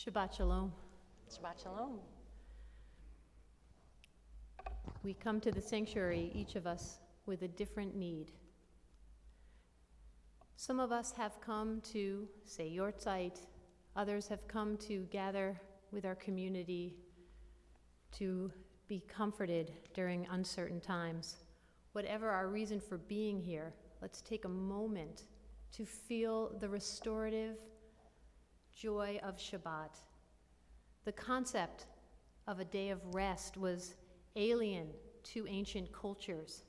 Shabbat Shalom. Shabbat Shalom. We come to the sanctuary, each of us, with a different need. Some of us have come to say Yortzeit. Others have come to gather with our community to be comforted during uncertain times. Whatever our reason for being here, let's take a moment to feel the restorative joy of Shabbat. The concept of a day of rest was alien to ancient cultures.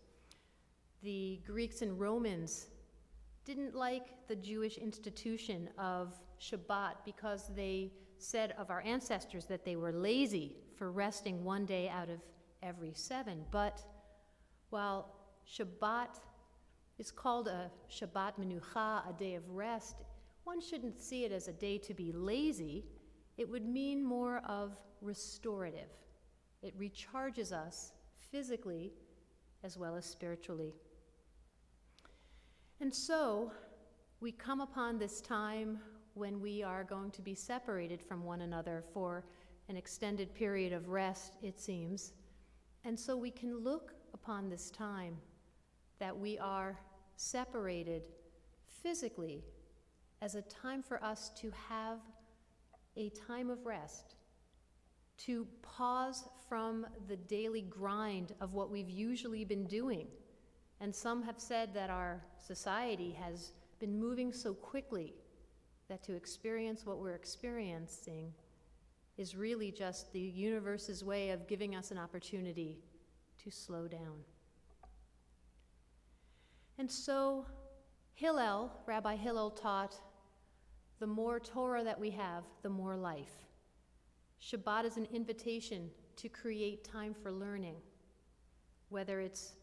The Greeks and Romans didn't like the Jewish institution of Shabbat because they said of our ancestors that they were lazy for resting one day out of every 7. But while Shabbat is called a Shabbat Menucha, a day of rest, one shouldn't see it as a day to be lazy. It would mean more of restorative. It recharges us physically as well as spiritually. And so we come upon this time when we are going to be separated from one another for an extended period of rest, it seems. And so we can look upon this time that we are separated physically as a time for us to have a time of rest, to pause from the daily grind of what we've usually been doing. And some have said that our society has been moving so quickly that to experience what we're experiencing is really just the universe's way of giving us an opportunity to slow down. And so Rabbi Hillel taught, the more Torah that we have, the more life. Shabbat is an invitation to create time for learning, whether it's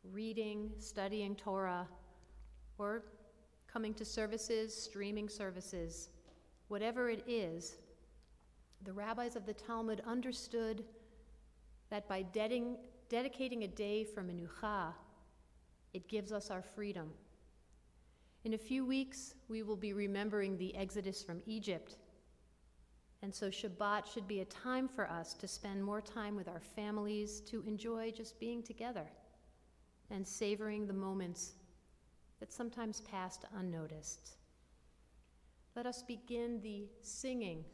reading, studying Torah, or coming to services, streaming services. Whatever it is, the rabbis of the Talmud understood that by dedicating a day for Menucha, it gives us our freedom. In a few weeks, we will be remembering the exodus from Egypt. And so Shabbat should be a time for us to spend more time with our families, to enjoy just being together and savoring the moments that sometimes passed unnoticed. Let us begin the singing.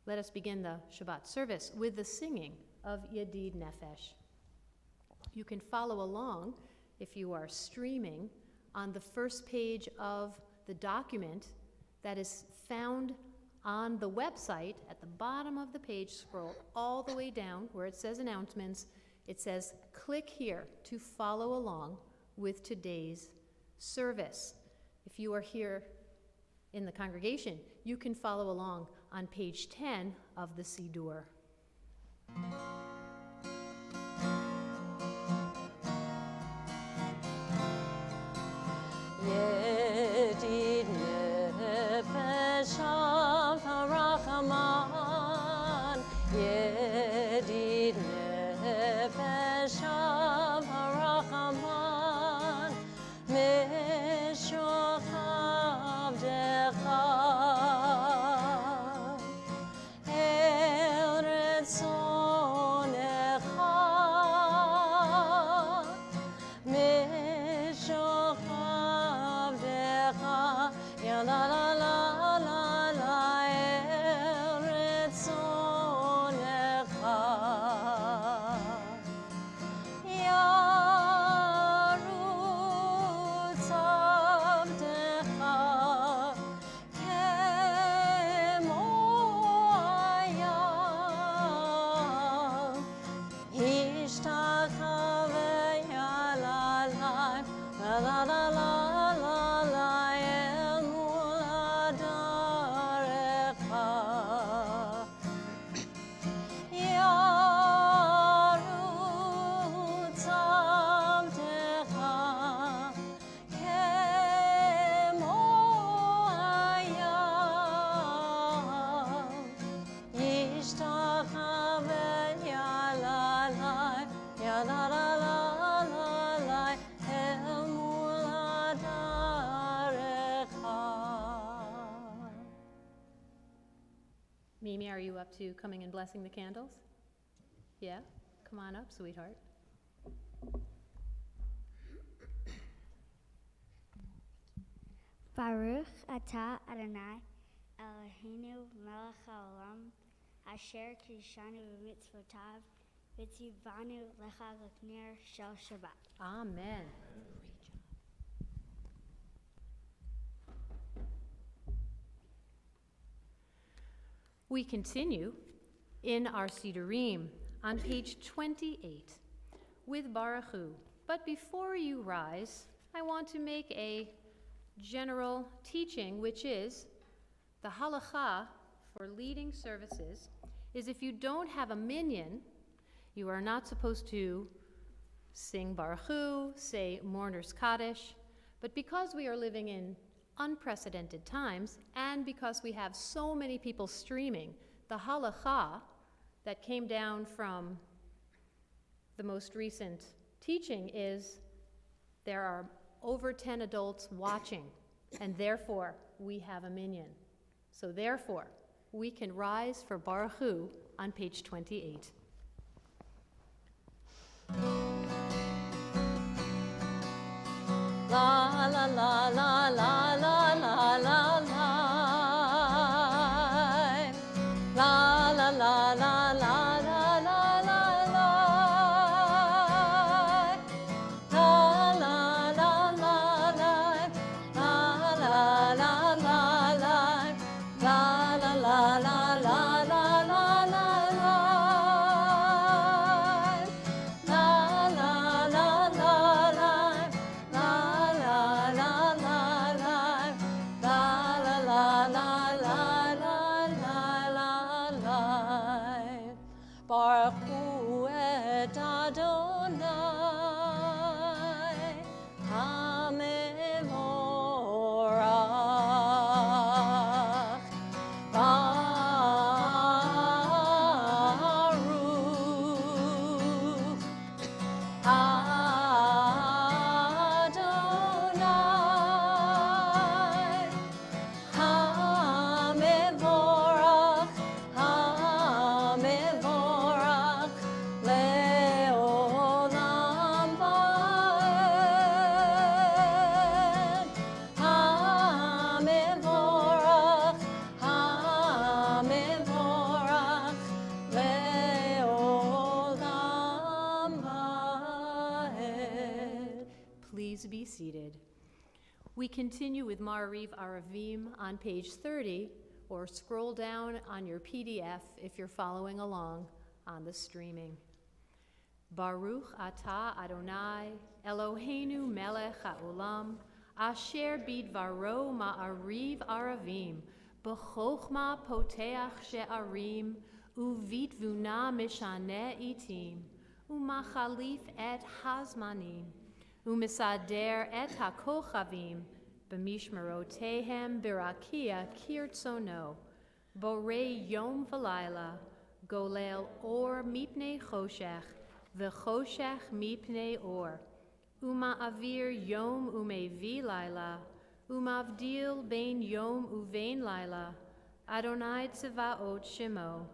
Let us begin the Shabbat service with the singing of Yedid Nefesh. You can follow along if you are streaming on the first page of the document that is found on the website. At the bottom of the page, scroll all the way down where it says announcements. It says, click here to follow along with today's service. If you are here in the congregation, you can follow along on page 10 of the Siddur. Yedid nefesh harachaman, Yedid nefesh harachaman, Meshoch avdecha, El you up to coming and blessing the candles? Yeah? Come on up, sweetheart. Baruch atah Adonai Eloheinu melech haolam asher kishanu b'mitzvotav v'tzivanu lecha l'kner shel Shabbat. Amen. We continue in our Sidurim on page 28 with Baruch Hu. But before you rise, I want to make a general teaching, which is the halacha for leading services is if you don't have a minyan, you are not supposed to sing Baruch Hu, say Mourner's Kaddish, but because we are living in unprecedented times, and because we have so many people streaming, the halacha that came down from the most recent teaching is there are over 10 adults watching, and therefore we have a minyan. So therefore, we can rise for Baruch Hu on page 28. La la la la la la la la la. La la la la la la la la la. La la la la la. La la la la la. La la la la la la la la. La la la la la. Baruch Hu et Adonai HaMevorach Please be seated. We continue with Ma'ariv Aravim on page 30, or scroll down on your PDF if you're following along on the streaming. Baruch atah Adonai Eloheinu melech haolam asher bidvaro ma'ariv aravim b'chochma poteach she'arim uvitvuna mishaneh itim umachalif et hazmanim umisader et hakochavim b'mishmerotehem birakia kirtzono borei yom v'layla golel or mipnei choshech v'choshech mipnei or Uma avir yom umevi laila, umavdil bein yom uvein laila, Adonai tzevaot shemo.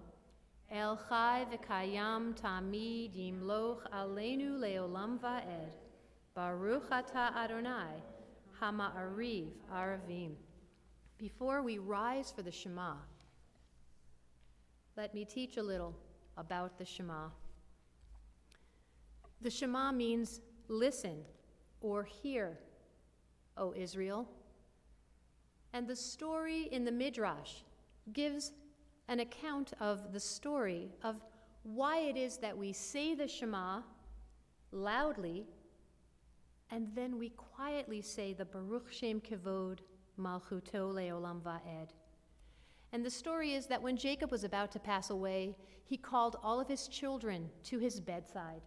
El chai v'kayam tamid yimloch aleinu leolam va'ed. Baruch atah Adonai, hama'ariv aravim. Before we rise for the Shema, let me teach a little about the Shema. The Shema means listen or hear, O Israel. And the story in the Midrash gives an account of the story of why it is that we say the Shema loudly and then we quietly say the Baruch Shem Kevod Malchuto Leolam Va'ed. And the story is that when Jacob was about to pass away, he called all of his children to his bedside.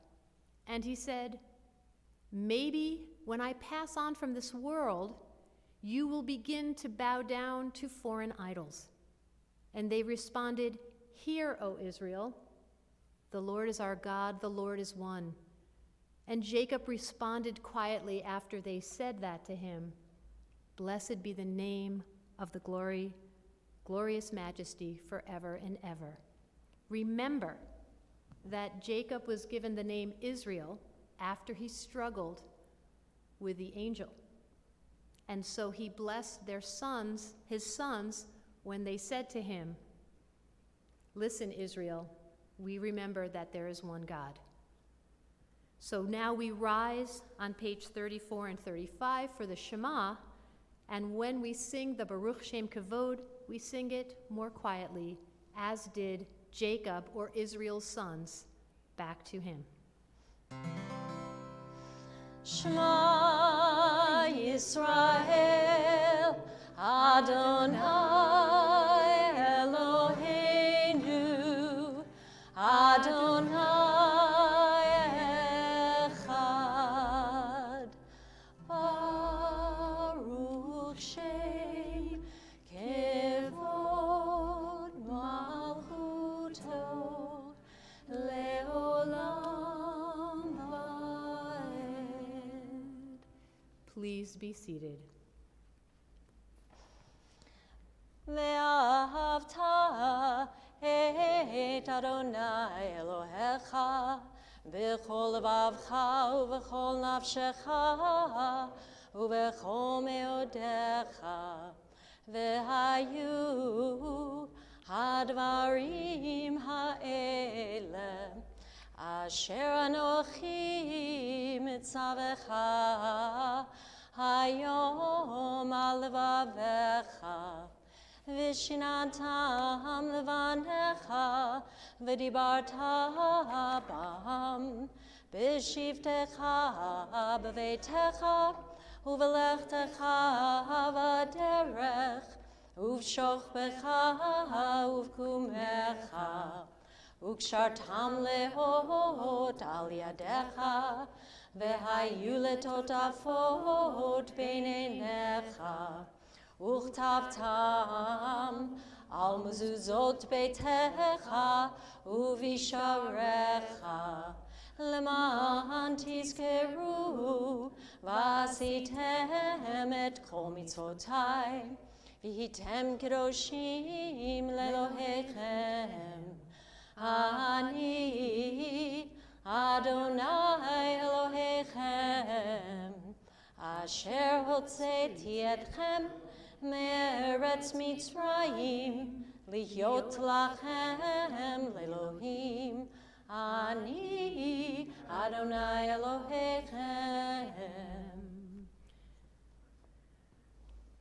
And he said, maybe when I pass on from this world, you will begin to bow down to foreign idols. And they responded, hear, O Israel, the Lord is our God, the Lord is one. And Jacob responded quietly after they said that to him, blessed be the name of the glorious majesty forever and ever. Remember that Jacob was given the name Israel after he struggled with the angel. And so he blessed their sons, his sons, when they said to him, "Listen, Israel, we remember that there is one God." So now we rise on page 34 and 35 for the Shema, and when we sing the Baruch Shem Kavod, we sing it more quietly, as did Jacob or Israel's sons, back to him. Shema Yisrael, Adonai Eloheinu, Adonai Echad, Baruch Shem Kevod Malchuto Leolam Vaed. Please be seated. ואהבת את אדוני אלוהיך בכל לבבך ובכל נפשך ובכל מאודיך, והיו הדברים האלה אשר אנוכי מצווך היום על לבביך, ושיננתם לבניך, ודיברת בם, בשבתך, בביתך, ובלכתך בדרך, ובשוכבך ובקומך, וקשרתם להות על ידיך, והיו לטוטפות בין עיניך, וכתבתם על מזוזות ביתך ובשעריך, למען תזכרו ועשיתם את כל מצוותיי, והייתם קדושים לאלוהיכם. אני אדוני אלוהיכם, אשר הוצאתי אתכם מארץ מצרים, להיות לכם לאלוהים. אני אדוני אלוהיכם.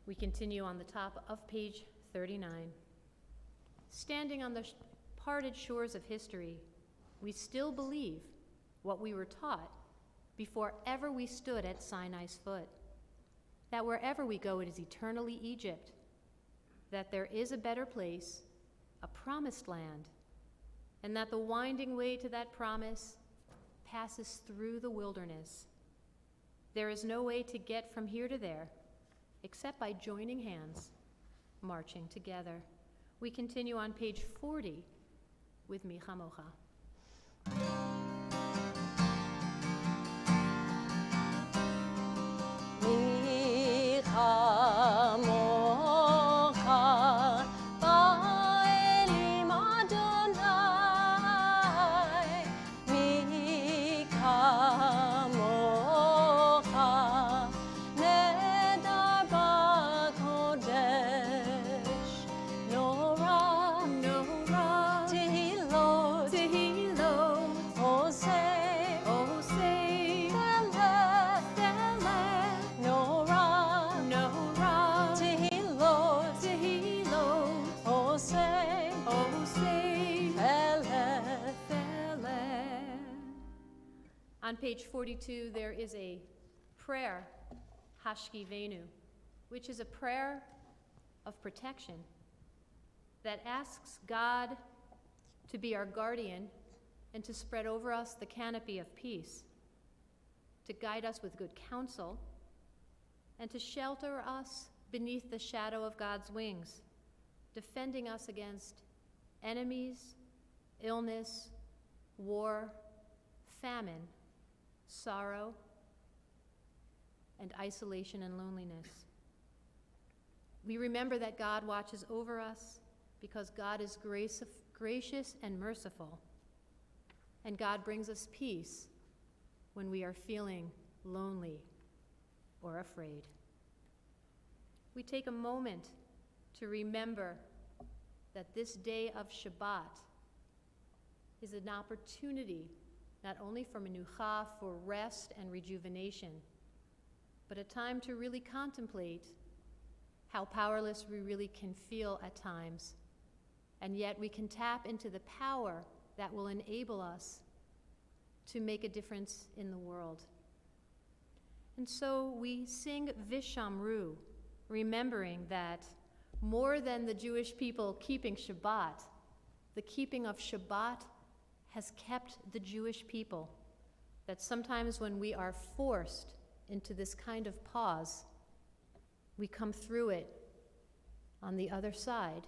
We continue on the top of page 39. Standing on the parted shores of history, we still believe what we were taught before ever we stood at Sinai's foot, that wherever we go, it is eternally Egypt, that there is a better place, a promised land, and that the winding way to that promise passes through the wilderness. There is no way to get from here to there except by joining hands, marching together. We continue on page 40 with Mi Chamocha. Mi chamocha ba'elim Adonai, mi chamocha nedar ba'kodesh, Norah, Tehilot, Oseh, On page 42, there is a prayer, Hashkivenu, which is a prayer of protection that asks God to be our guardian and to spread over us the canopy of peace, to guide us with good counsel, and to shelter us beneath the shadow of God's wings, defending us against enemies, illness, war, famine, sorrow, and isolation and loneliness. We remember that God watches over us because God is gracious and merciful, and God brings us peace when we are feeling lonely or afraid. We take a moment to remember that this day of Shabbat is an opportunity not only for menucha, for rest and rejuvenation, but a time to really contemplate how powerless we really can feel at times, and yet we can tap into the power that will enable us to make a difference in the world. And so we sing Vishamru, remembering that more than the Jewish people keeping Shabbat, the keeping of Shabbat has kept the Jewish people. That sometimes when we are forced into this kind of pause, we come through it on the other side,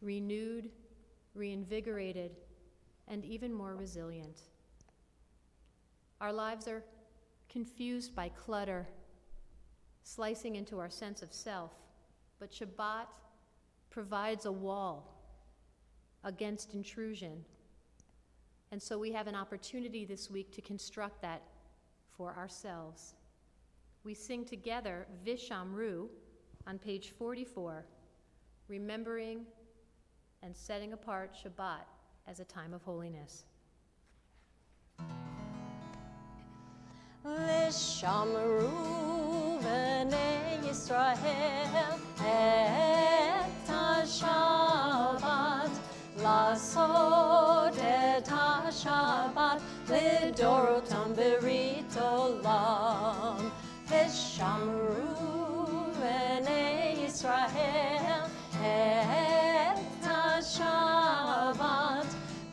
renewed, reinvigorated, and even more resilient. Our lives are confused by clutter, slicing into our sense of self, but Shabbat provides a wall against intrusion. And so we have an opportunity this week to construct that for ourselves. We sing together Vishamru on page 44, remembering and setting apart Shabbat as a time of holiness. Vishamru b'nei Yisrael et ha-Shabbat, לעשות את השבת לדורותם ברית עולם. ושמרו בני ישראל את השבת,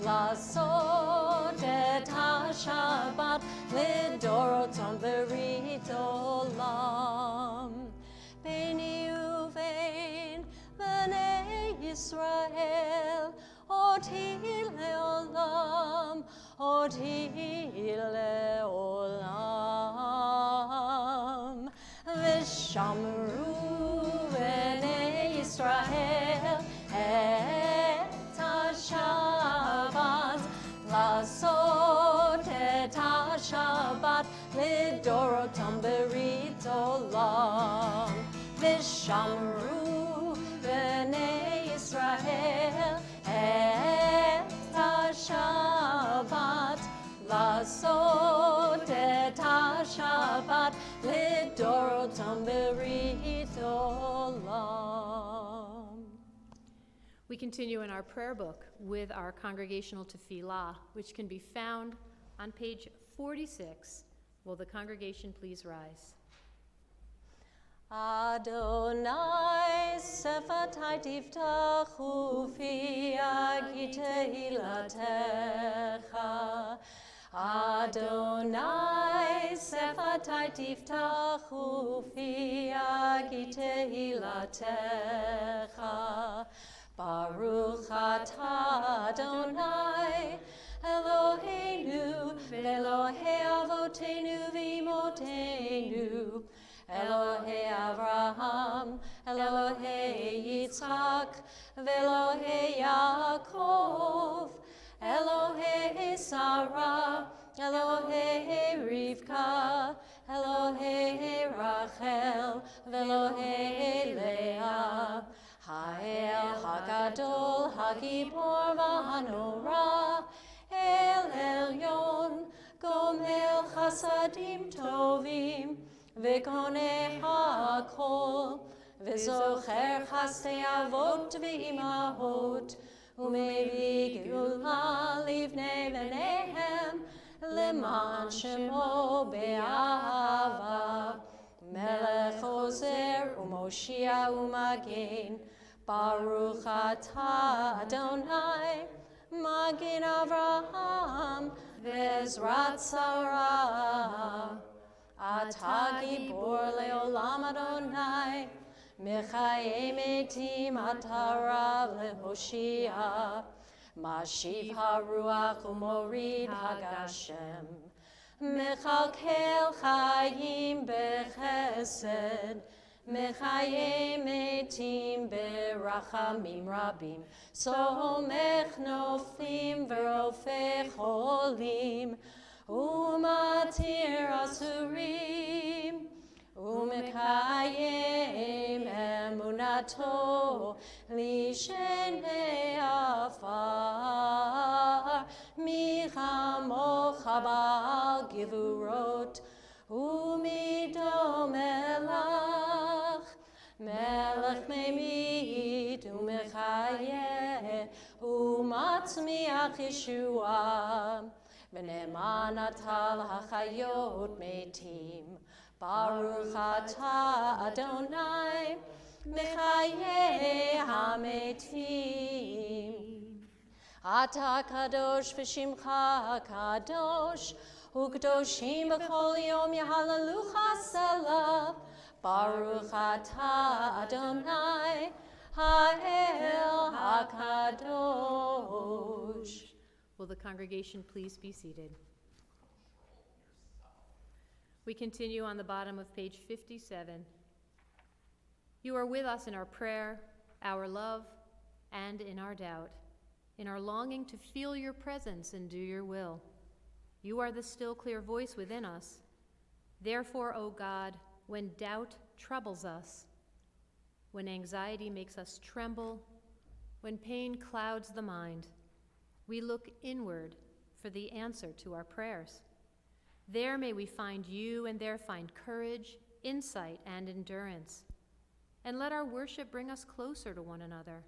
לעשות את השבת לדורותם ברית עולם. ביני ובין בני ישראל אותי לעולם, אותי לעולם. ושמרו בני ישראל את השבת, לעשות את השבת לדורותם ברית עולם. ושמרו בני ישראל את השבת, לעשות את השבת לדורותם ברית עולם. We continue in our prayer book with our congregational tefillah, which can be found on page 46. Will the congregation please rise? Adonai sefatai tiftachu fi tehillatcha. Adonai sefatai tiftachu fi tehillatcha. Baruch atah Adonai Eloheinu v'Elohei avotenu v'imotenu, Elohei Avraham, Elohei Yitzchak, v'Elohei Yaakov, Elohei Sarah, Elohei Rivka, Elohei Rachel, v'Elohei Leah, Ha'el HaGadol, HaGibor v'Hanora, El Elyon, Gomel Chasadim Tovim, V'koneh HaKol, V'zocher Chasdei Avot V'imahot, U'mevi Geula Livnei B'neihem, Leman Shemo Be'ahava, Melech Ozer U'Moshia U'Magen, Baruch atah Adonai, Magen Avraham, V'ezrat Sarah. Atah Gibor Leolam Adonai, Mechayei Metim Atah Rav Lehoshia, Mashiv HaRuach U'Morid HaGashem, Mechalkel Chayim Bechesed, Mechaye metim berachamim rabim, somech noflim verofech holim, umatir asurim, umekayem emunato lishenei afar, michamocha ba'al givurot, umido melach, melech memit umechayeh, umatzmiach Yeshua, v'ne'eman atal hachayot metim, Baruch atah Adonai, mechayeh hametim. Ata kadosh v'shimcha kadosh, u'kadoshim b'chol yom yahalalucha salah. Baruch atah Adonai, ha'el hakadosh. Will the congregation please be seated? We continue on the bottom of page 57. You are with us in our prayer, our love, and in our doubt, in our longing to feel your presence and do your will. You are the still, clear voice within us. Therefore, O God, when doubt troubles us, when anxiety makes us tremble, when pain clouds the mind, we look inward for the answer to our prayers. There may we find you, and there find courage, insight, and endurance. And let our worship bring us closer to one another,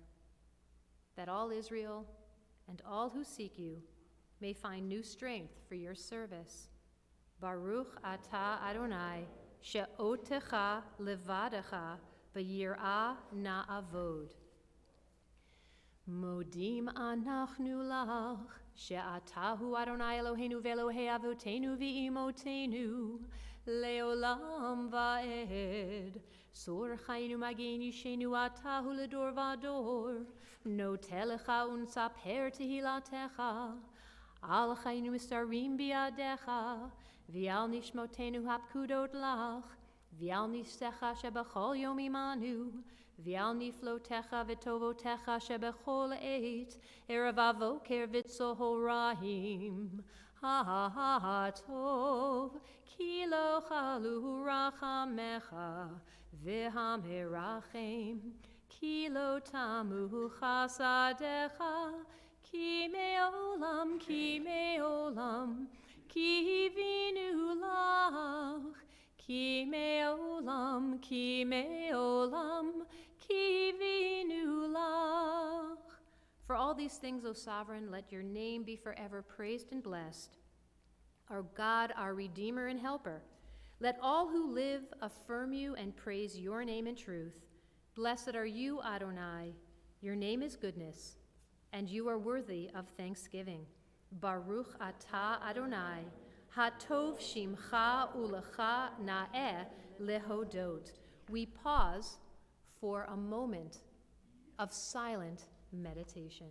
that all Israel and all who seek you may find new strength for your service. Baruch atah Adonai, she'otecha levadecha b'yirah na'avod. Modim anachnu lach, she'atahu Adonai Eloheinu ve'Elohei avotenu v'imotenu, leolam va'ed. Sor chayinu magen yishenu atahu ledor vador, notelecha unsaper tehilatecha, al chayinu mistarim biadecha, v'al nishmotenu hapkudot lach, v'al nistecha shebechol yom imanu, v'al niflotecha v'tovotecha shebechol eit, erev avoker v'tzohol rahim. Ha tov, ki lo chalu rachamecha, v'hamerachem, ki lo tamu chasadecha, ki me'olam, ki vinu lach, ki me'olam, ki vinu lach. For all these things, O Sovereign, let your name be forever praised and blessed. Our God, our Redeemer and Helper, let all who live affirm you and praise your name in truth. Blessed are you, Adonai. Your name is goodness, and you are worthy of thanksgiving. Baruch atah Adonai, hatov shimcha ulecha na'eh lehodot. We pause for a moment of silent meditation.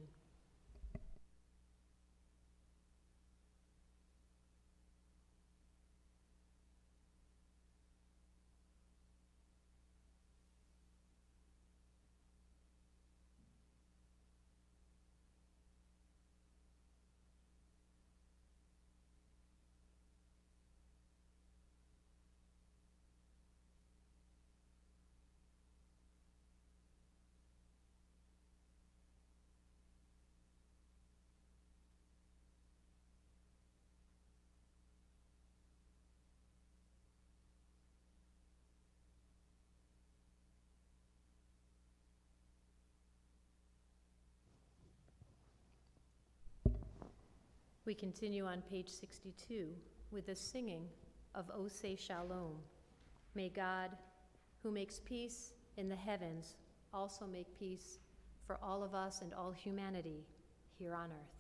We continue on page 62 with the singing of O Say Shalom. May God, who makes peace in the heavens, also make peace for all of us and all humanity here on earth.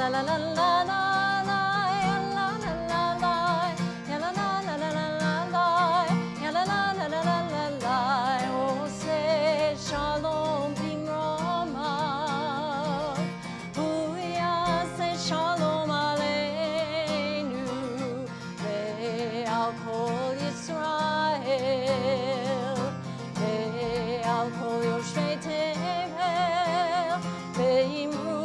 la la la la la la, ya la la la la, ya la la la la la la la, ya la la la la la la la. Oh, say shalom bimroma, huya say shalom aleinu, ve'al kol Yisrael, ve'al kol yoshvei tevel, ve'imru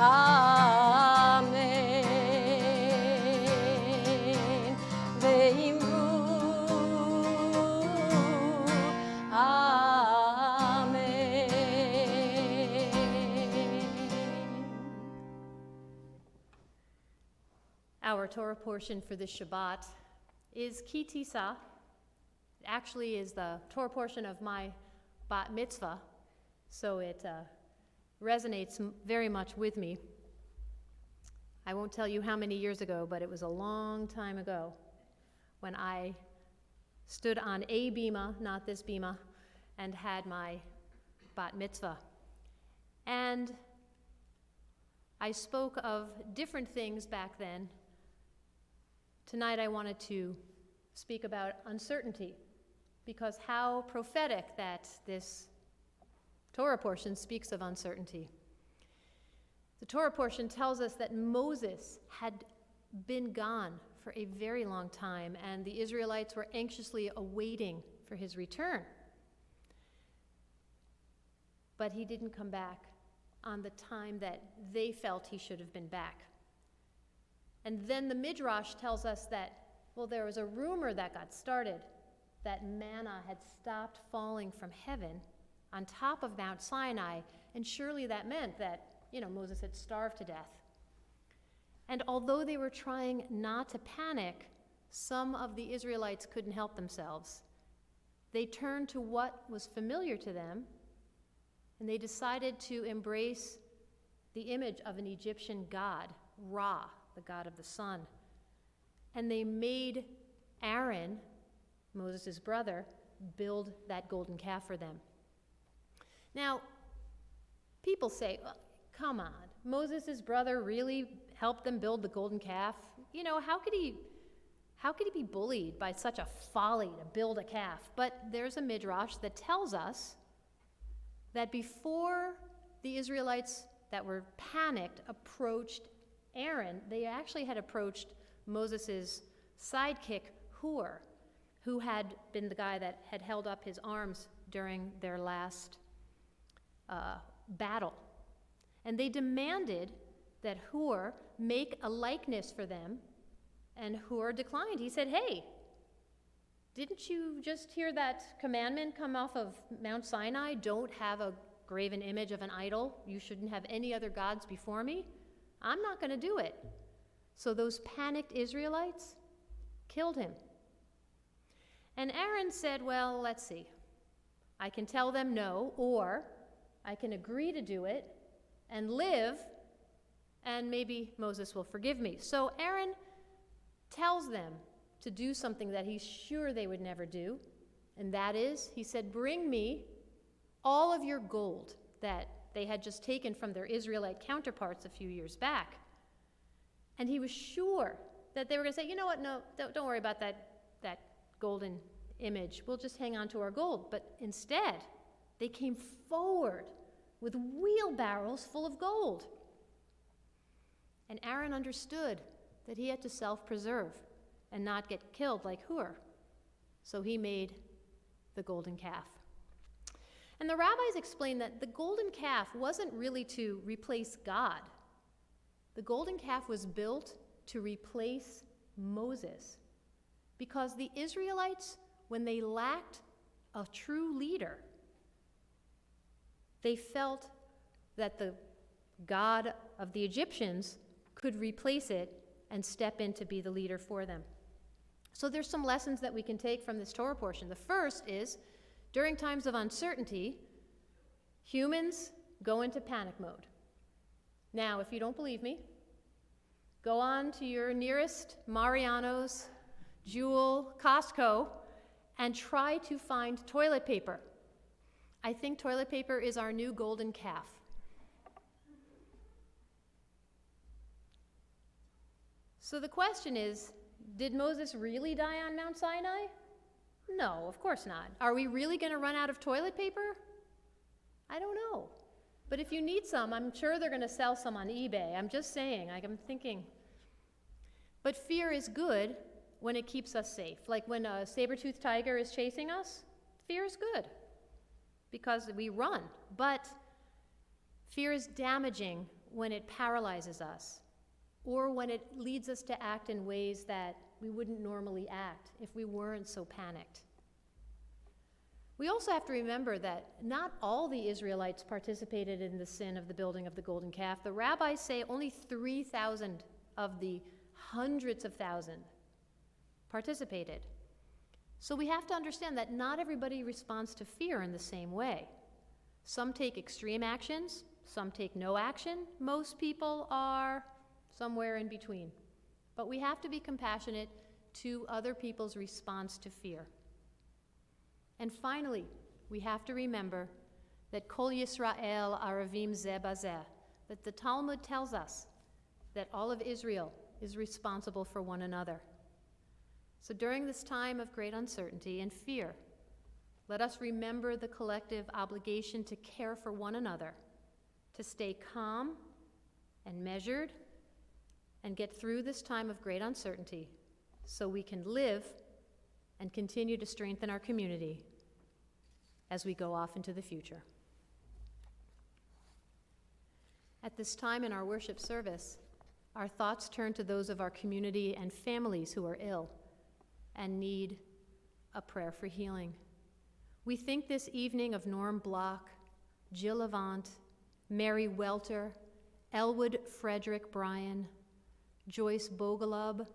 Amen. Ve'imru Amen. Our Torah portion for this Shabbat is Ki Tisa. It actually is the Torah portion of my bat mitzvah, so it resonates very much with me. I won't tell you how many years ago, but it was a long time ago when I stood on a bima, not this bima, and had my bat mitzvah. And I spoke of different things back then. Tonight I wanted to speak about uncertainty, because how prophetic that this Torah portion speaks of uncertainty. The Torah portion tells us that Moses had been gone for a very long time, and the Israelites were anxiously awaiting for his return. But he didn't come back on the time that they felt he should have been back. And then the Midrash tells us that, well, there was a rumor that got started that manna had stopped falling from heaven on top of Mount Sinai, and surely that meant that, Moses had starved to death. And although they were trying not to panic, some of the Israelites couldn't help themselves. They turned to what was familiar to them, and they decided to embrace the image of an Egyptian god, Ra, the god of the sun. And they made Aaron, Moses' brother, build that golden calf for them. Now, people say, well, come on, Moses' brother really helped them build the golden calf? How could he be bullied by such a folly to build a calf? But there's a midrash that tells us that before the Israelites that were panicked approached Aaron, they actually had approached Moses' sidekick, Hur, who had been the guy that had held up his arms during their last battle. And they demanded that Hur make a likeness for them, and Hur declined. He said, hey, didn't you just hear that commandment come off of Mount Sinai? Don't have a graven image of an idol. You shouldn't have any other gods before me. I'm not going to do it. So those panicked Israelites killed him. And Aaron said, well, let's see. I can tell them no, or I can agree to do it and live, and maybe Moses will forgive me. So Aaron tells them to do something that he's sure they would never do, and that is, he said, bring me all of your gold that they had just taken from their Israelite counterparts a few years back. And he was sure that they were going to say, you know what, no, don't worry about that golden image. We'll just hang on to our gold. But instead, they came forward with wheelbarrows full of gold. And Aaron understood that he had to self-preserve and not get killed like Hur. So he made the golden calf. And the rabbis explained that the golden calf wasn't really to replace God. The golden calf was built to replace Moses, because the Israelites, when they lacked a true leader, they felt that the God of the Egyptians could replace it and step in to be the leader for them. So there's some lessons that we can take from this Torah portion. The first is, during times of uncertainty, humans go into panic mode. Now, if you don't believe me, go on to your nearest Mariano's, Jewel, Costco, and try to find toilet paper. I think toilet paper is our new golden calf. So the question is, did Moses really die on Mount Sinai? No, of course not. Are we really going to run out of toilet paper? I don't know. But if you need some, I'm sure they're going to sell some on eBay. I'm just saying, I'm thinking. But fear is good when it keeps us safe. Like when a saber-toothed tiger is chasing us, fear is good because we run. But fear is damaging when it paralyzes us or when it leads us to act in ways that we wouldn't normally act if we weren't so panicked. We also have to remember that not all the Israelites participated in the sin of the building of the golden calf. The rabbis say only 3,000 of the hundreds of thousands participated. So we have to understand that not everybody responds to fear in the same way. Some take extreme actions, some take no action. Most people are somewhere in between. But we have to be compassionate to other people's response to fear. And finally, we have to remember that Kol Yisrael Aravim Zeh Bazeh, that the Talmud tells us that all of Israel is responsible for one another. So during this time of great uncertainty and fear, let us remember the collective obligation to care for one another, to stay calm and measured, and get through this time of great uncertainty so we can live and continue to strengthen our community as we go off into the future. At this time in our worship service, our thoughts turn to those of our community and families who are ill and need a prayer for healing. We think this evening of Norm Block, Jill Avant, Mary Welter, Elwood Frederick Bryan, Joyce Bogalub,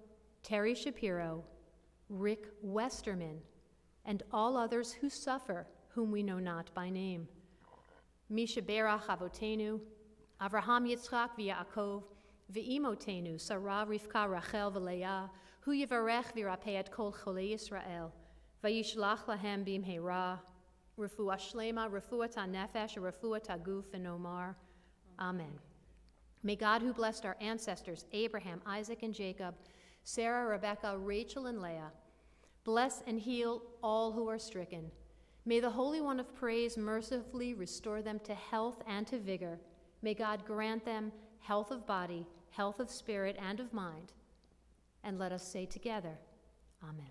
Terry Shapiro, Rick Westerman, and all others who suffer, whom we know not by name. Misha Berach Avotenu, Avraham Yitzchak v'Yaakov, v'imotenu, Sarah, Rivka, Rachel, v'Leah, hu yivarech v'yirapeh et kol cholei Yisrael, v'yishlach lahem b'mheira, refuah shlema, refuah hanefesh, refuah haguf, and omar. Amen. May God, who blessed our ancestors, Abraham, Isaac, and Jacob, Sarah, Rebekah, Rachel, and Leah, bless and heal all who are stricken. May the Holy One of Praise mercifully restore them to health and to vigor. May God grant them health of body, health of spirit, and of mind. And let us say together, Amen.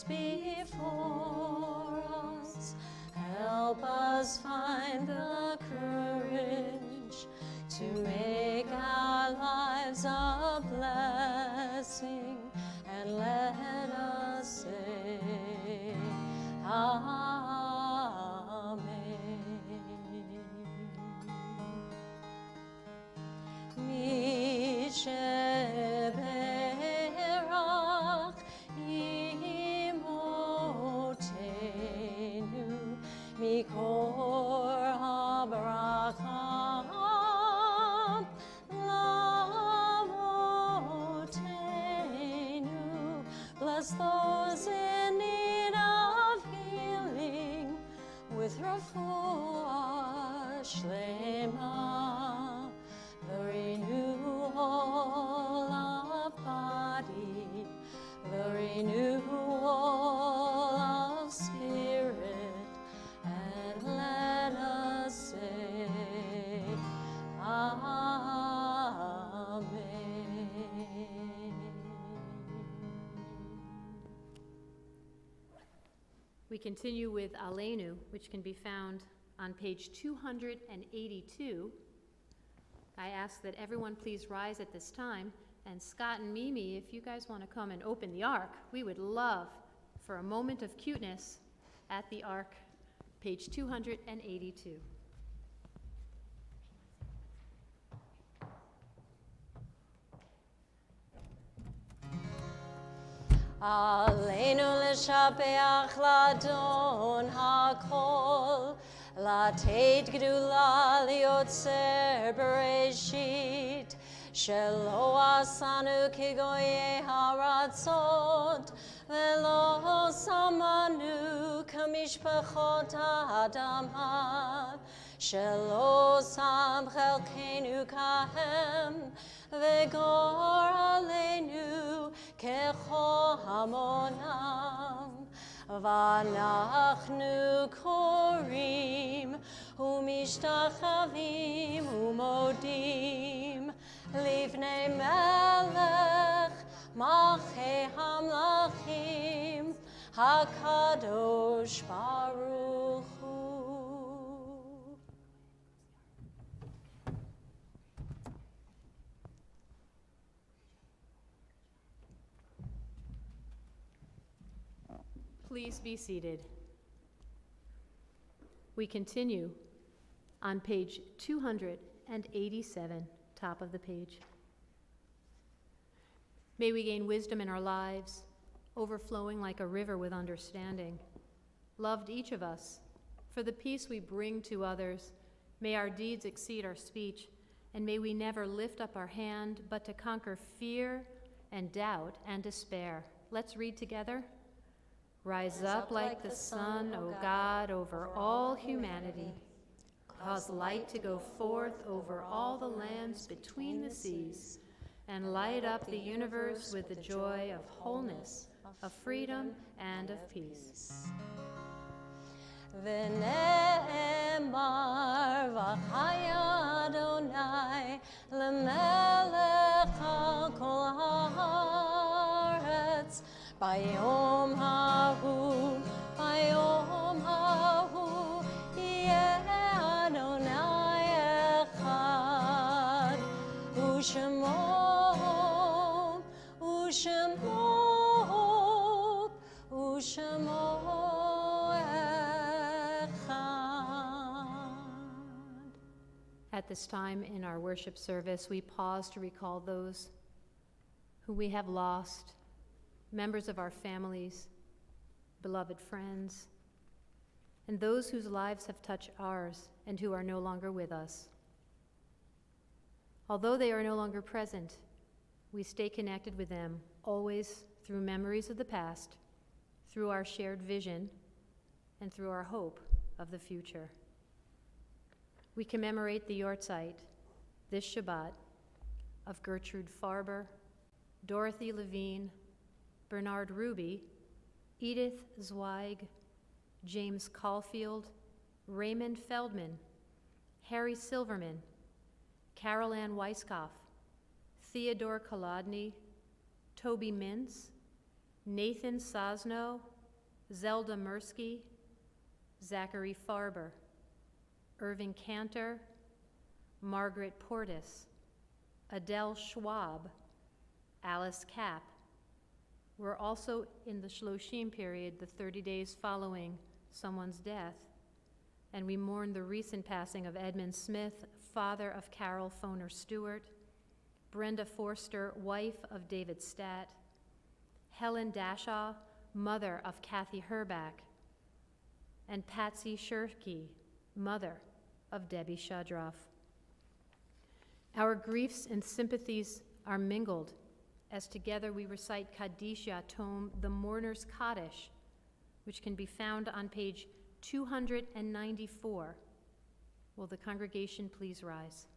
Before us, help us find the courage to make our lives a blessing, and let us say, Amen. Mikor habracham lavotenu. Bless those in need of healing with refuah shlema, the renewal of body, the renewal of spirit. Let us say, Amen. We continue with Aleinu, which can be found on page 282. I ask that everyone please rise at this time, and Scott and Mimi, if you guys want to come and open the ark, we would love for a moment of cuteness at the ark page 282. Aleinu l'shapeach l'adon hakol, לתת גדולה ליוצר בראשית, שלא עשנו כגויי הרצות, ולא שמנו כמשפחות האדמה, שלא שם חלקנו כהם, וגור עלינו ככל המונם. ואנחנו קוראים ומשתחווים ומודים לפני מלך מלכי המלכים הקדוש ברוך הוא. Please be seated. We continue on page 287, top of the page. May we gain wisdom in our lives, overflowing like a river with understanding. Loved each of us, for the peace we bring to others, may our deeds exceed our speech, and may we never lift up our hand but to conquer fear and doubt and despair. Let's read together. Rise up like the sun, O God, over all humanity. Cause light to go forth over all the lands between the seas, and light up the universe with the joy of wholeness, of freedom, and of peace. ונאמר וחי אדוני למלך על כל הארץ ביום ההוא יהיה אדוני אחד ושמו At this time in our worship service, we pause to recall those who we have lost, members of our families, beloved friends, and those whose lives have touched ours and who are no longer with us. Although they are no longer present, we stay connected with them always through memories of the past, through our shared vision, and through our hope of the future. We commemorate the Yortzeit this Shabbat of Gertrude Farber, Dorothy Levine, Bernard Ruby, Edith Zweig, James Caulfield, Raymond Feldman, Harry Silverman, Carol Ann Weiskopf, Theodore Kolodny, Toby Mintz, Nathan Sosno, Zelda Mirsky, Zachary Farber, Irving Cantor, Margaret Portis, Adele Schwab, Alice Kapp. We're also in the Shloshim period, the 30 days following someone's death, and we mourn the recent passing of Edmund Smith, father of Carol Foner Stewart, Brenda Forster, wife of David Statt, Helen Dashaw, mother of Kathy Herback, and Patsy Shirky, mother of Debbie Shadroff. Our griefs and sympathies are mingled as together we recite Kaddish Yatom, the Mourner's Kaddish, which can be found on page 294. Will the congregation please rise?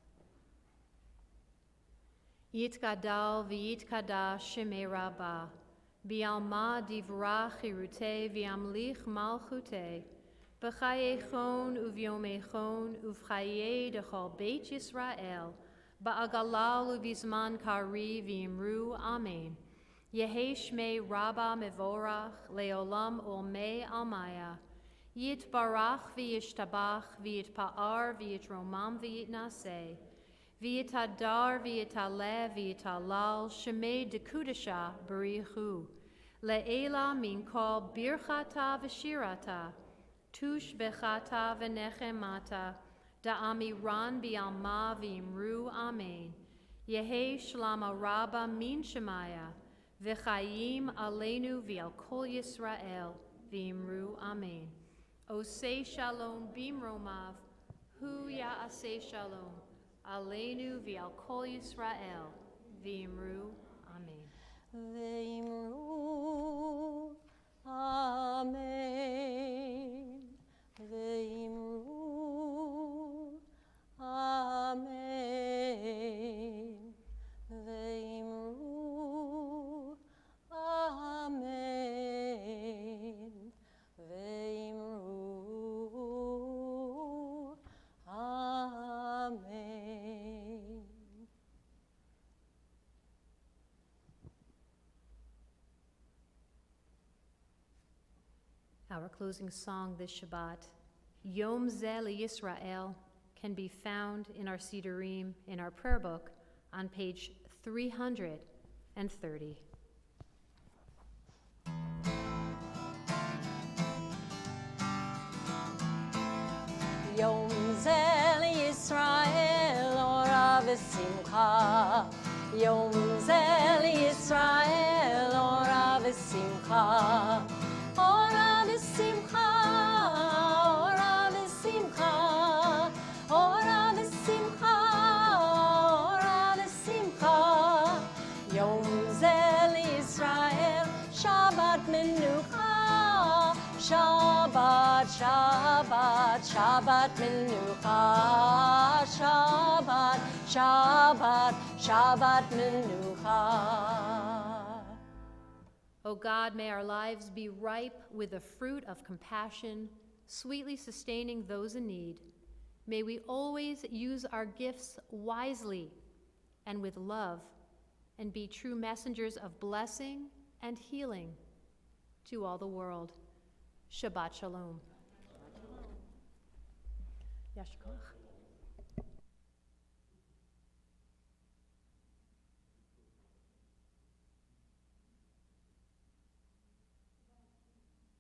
Yitgadal v'yitkadash shemei Rabbah, bi'alma divrach chirutei v'yamlich malchutei, b'chayechon uvyomechon uv'chayei dechol Beit Yisrael, ba'agalal uvizman kari v'imru amen. Yehei shmei Rabbah mevorach leolam olmei almaya. Yitbarach v'yishtabach v'yitpa'ar v'yitromam v'yitnaseh. V'yitadar v'yitaleh v'yitalal shemei dekudasha barichu. Le'ela min kol birchata v'shirata. tush bechata v'nechemata, da'amiran bi'alma v'imru amen. Yehi shlama rabba min shemaya, v'chayim aleinu v'al kol Yisrael, v'imru amen. Osei shalom bimromav, hu ya'aseh shalom, aleinu v'al kol Yisrael, v'imru amen. Ve'imru amen. Ve'imru amen. Ve'imru amen. Ve'imru amen. Our closing song this Shabbat, Yom Zeh Yisrael, can be found in our Sidurim, in our prayer book, on page 330. Yom Zeh Yisrael, Ora v'simcha. Yom Zeh Yisrael, Ora v'simcha. Ora v'simcha, Ora v'simcha. Ora v'simcha, Ora v'simcha. Yom Zeh Yisrael, Shabbat menucha. Shabbat, Shabbat, Shabbat menucha. Shabbat, Shabbat, Shabbat menucha. O God, may our lives be ripe with the fruit of compassion, sweetly sustaining those in need. May we always use our gifts wisely and with love, and be true messengers of blessing and healing to all the world. Shabbat Shalom. Yashkoach.